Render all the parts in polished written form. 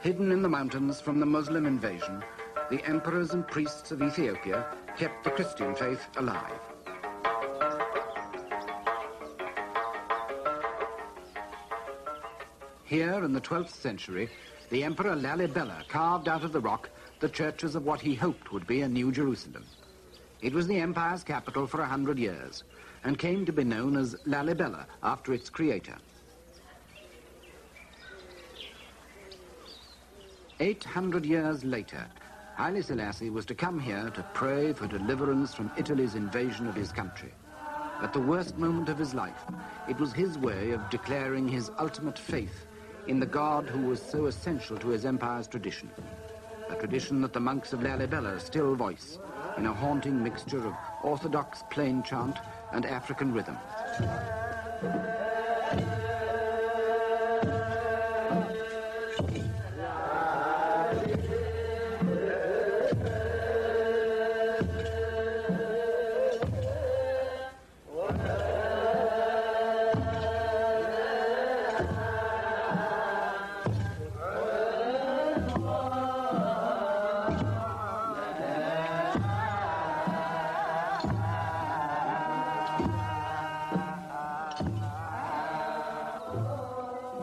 Hidden in the mountains from the Muslim invasion, the emperors and priests of Ethiopia kept the Christian faith alive. Here in the 12th century, the Emperor Lalibela carved out of the rock the churches of what he hoped would be a New Jerusalem. It was the empire's capital for 100 years and came to be known as Lalibela after its creator. 800 years later, Haile Selassie was to come here to pray for deliverance from Italy's invasion of his country. At the worst moment of his life, it was his way of declaring his ultimate faith in the God who was so essential to his empire's tradition, a tradition that the monks of Lalibela still voice in a haunting mixture of orthodox plain chant and African rhythm.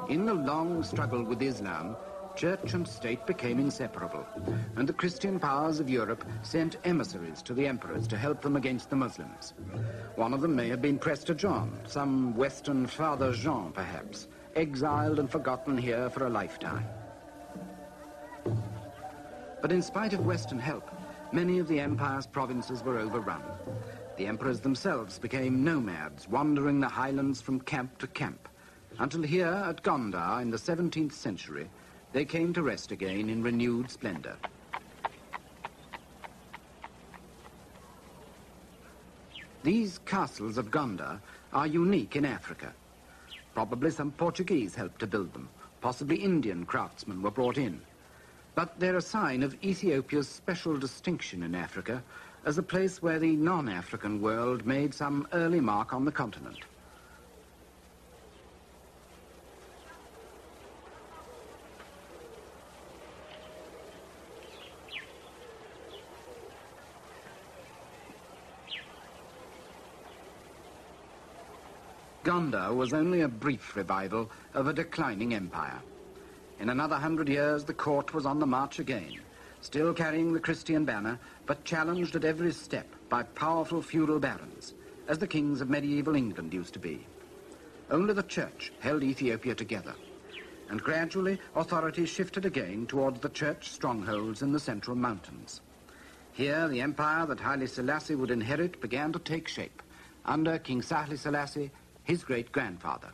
In the long struggle with Islam, church and state became inseparable, and the Christian powers of Europe sent emissaries to the emperors to help them against the Muslims. One of them may have been Prester John, some Western Father Jean perhaps, exiled and forgotten here for a lifetime. But in spite of Western help, many of the empire's provinces were overrun. The emperors themselves became nomads, wandering the highlands from camp to camp, until here at Gondar in the 17th century, they came to rest again in renewed splendor. These castles of Gondar are unique in Africa. Probably some Portuguese helped to build them. Possibly Indian craftsmen were brought in. But they're a sign of Ethiopia's special distinction in Africa as a place where the non-African world made some early mark on the continent. Gondar was only a brief revival of a declining empire. In another 100 years, the court was on the march again, still carrying the Christian banner, but challenged at every step by powerful feudal barons, as the kings of medieval England used to be. Only the church held Ethiopia together, and gradually authority shifted again towards the church strongholds in the central mountains. Here, the empire that Haile Selassie would inherit began to take shape, under King Haile Selassie, his great-grandfather.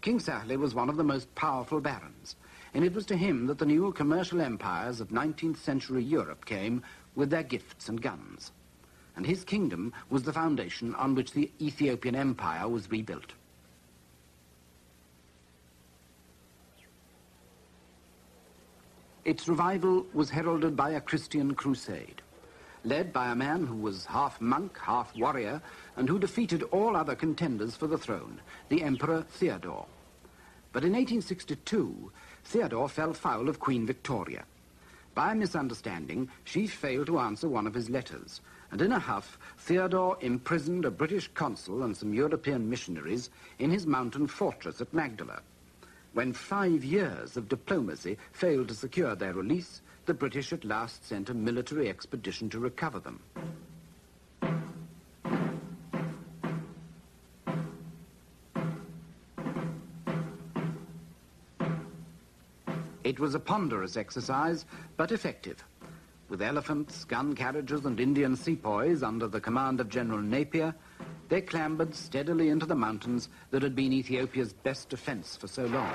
King Haile was one of the most powerful barons, and it was to him that the new commercial empires of 19th century Europe came with their gifts and guns. And his kingdom was the foundation on which the Ethiopian empire was rebuilt. Its revival was heralded by a Christian crusade, led by a man who was half monk, half warrior, and who defeated all other contenders for the throne, the Emperor Theodore. But in 1862, Theodore fell foul of Queen Victoria. By a misunderstanding, she failed to answer one of his letters, and in a huff, Theodore imprisoned a British consul and some European missionaries in his mountain fortress at Magdala. When 5 years of diplomacy failed to secure their release, the British at last sent a military expedition to recover them. It was a ponderous exercise, but effective. With elephants, gun carriages, and Indian sepoys under the command of General Napier, they clambered steadily into the mountains that had been Ethiopia's best defense for so long.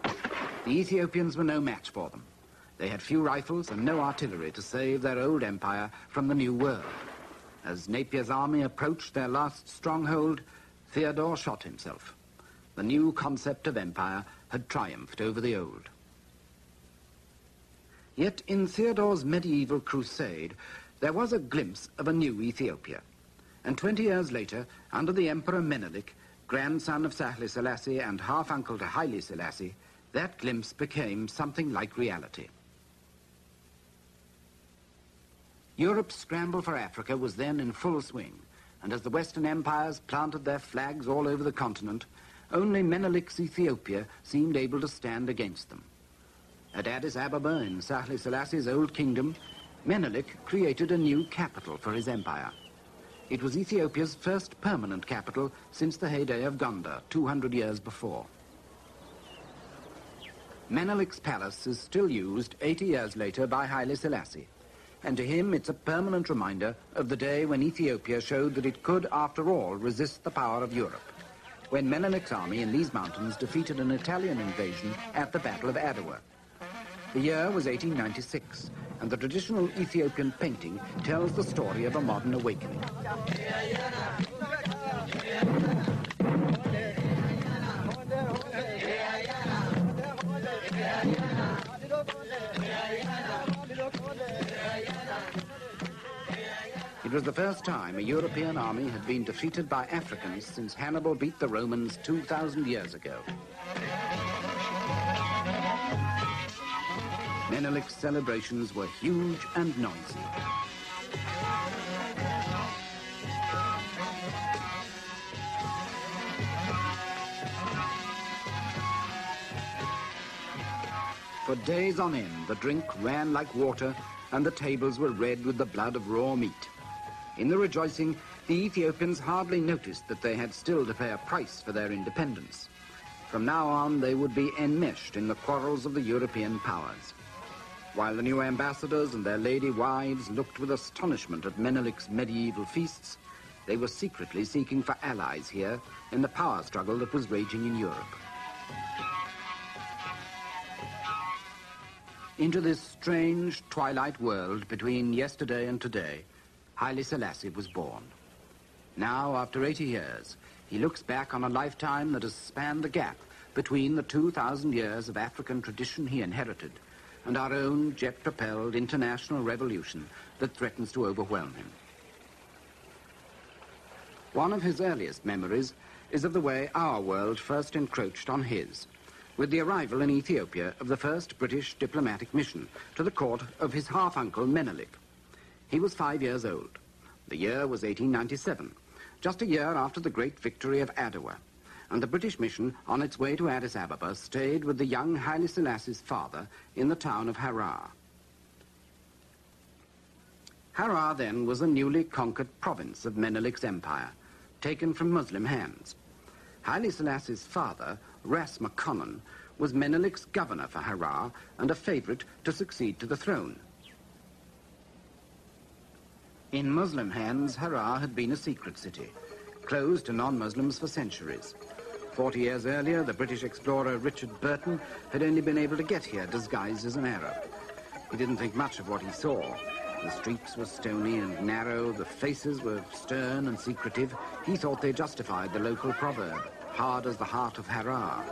The Ethiopians were no match for them. They had few rifles and no artillery to save their old empire from the new world. As Napier's army approached their last stronghold, Theodore shot himself. The new concept of empire had triumphed over the old. Yet in Theodore's medieval crusade, there was a glimpse of a new Ethiopia. And 20 years later, under the Emperor Menelik, grandson of Haile Selassie and half-uncle to Haile Selassie, that glimpse became something like reality. Europe's scramble for Africa was then in full swing, and as the Western empires planted their flags all over the continent, only Menelik's Ethiopia seemed able to stand against them. At Addis Ababa, in Haile Selassie's old kingdom, Menelik created a new capital for his empire. It was Ethiopia's first permanent capital since the heyday of Gondar, 200 years before. Menelik's palace is still used 80 years later by Haile Selassie, and to him it's a permanent reminder of the day when Ethiopia showed that it could, after all, resist the power of Europe, when Menelik's army in these mountains defeated an Italian invasion at the Battle of Adowa. The year was 1896, and the traditional Ethiopian painting tells the story of a modern awakening. It was the first time a European army had been defeated by Africans since Hannibal beat the Romans 2,000 years ago. Menelik's celebrations were huge and noisy. For days on end, the drink ran like water and the tables were red with the blood of raw meat. In the rejoicing, the Ethiopians hardly noticed that they had still to pay a price for their independence. From now on, they would be enmeshed in the quarrels of the European powers. While the new ambassadors and their lady wives looked with astonishment at Menelik's medieval feasts, they were secretly seeking for allies here in the power struggle that was raging in Europe. Into this strange twilight world between yesterday and today, Haile Selassie was born. Now, after 80 years, he looks back on a lifetime that has spanned the gap between the 2,000 years of African tradition he inherited and our own jet-propelled international revolution that threatens to overwhelm him. One of his earliest memories is of the way our world first encroached on his, with the arrival in Ethiopia of the first British diplomatic mission to the court of his half-uncle Menelik. He was 5 years old. The year was 1897, just a year after the great victory of Adowa, and the British mission on its way to Addis Ababa stayed with the young Haile Selassie's father in the town of Harar. Harar then was a newly conquered province of Menelik's empire, taken from Muslim hands. Haile Selassie's father, Ras Makonnen, was Menelik's governor for Harar and a favorite to succeed to the throne. In Muslim hands, Harar had been a secret city, closed to non-Muslims for centuries. 40 years earlier, the British explorer Richard Burton had only been able to get here disguised as an Arab. He didn't think much of what he saw. The streets were stony and narrow, the faces were stern and secretive. He thought they justified the local proverb, hard as the heart of Harar.